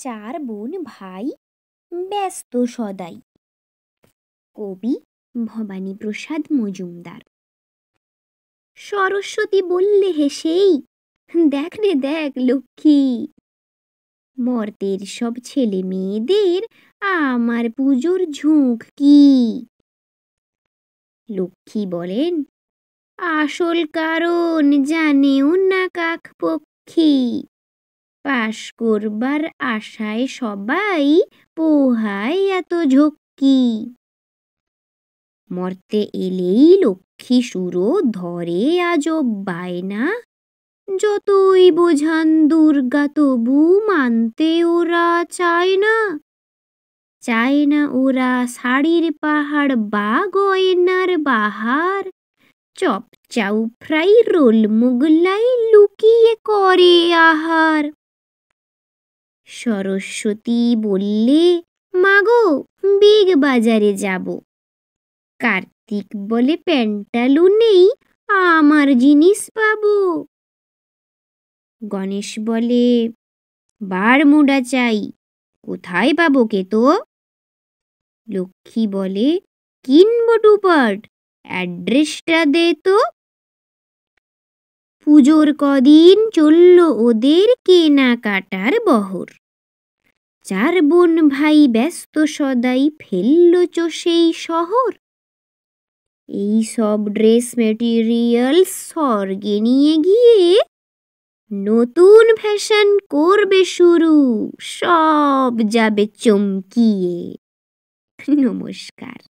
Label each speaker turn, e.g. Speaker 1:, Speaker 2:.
Speaker 1: চার বোন ভাই ব্যস্ত সদাই। কবি ভবানীপ্রসাদ মজুমদার। সরস্বতী বললে হেসেই, দেখ রে দেখ লক্ষ্মী, মর্তের সব ছেলে মেয়েদের আমার পুজোর ঝুঁক কি। লক্ষ্মী বলেন, আসল কারণ জানেও না কাকপক্ষী, পাশ করবার আশায় সবাই পোহায় এত ঝক্কি। মর্তে এলেই লক্ষ্মী সুরো ধরে আজব বায়না, যতই বোঝান দুর্গা তবু মানতে ওরা চায় না। চায় না ওরা শাড়ির পাহাড় বা গয়নার বাহার, চপ চাউ ফ্রাই রোল মোগলাই লুকিয়ে করে আহার। সরস্বতী বললে, মাগো বিগ বাজারে যাব। কার্তিক বলে, প্যান্টালুনেই আমার জিনিস পাবো। গণেশ বলে, বারমুডা চাই, কোথায় পাবো কে তো। লক্ষ্মী বলে, কিনবো টুপার্ট, অ্যাড্রেসটা দে তো। পুজোর কদিন চলল ওদের কেনাকাটার বহর। চার বোন ভাই ব্যস্ত সদাই ফেলল চষেই শহর। এই সব ড্রেস মেটেরিয়ালস স্বর্গে নিয়ে গিয়ে নতুন ফ্যাশন করবে শুরু, সব যাবে চমকিয়ে। নমস্কার।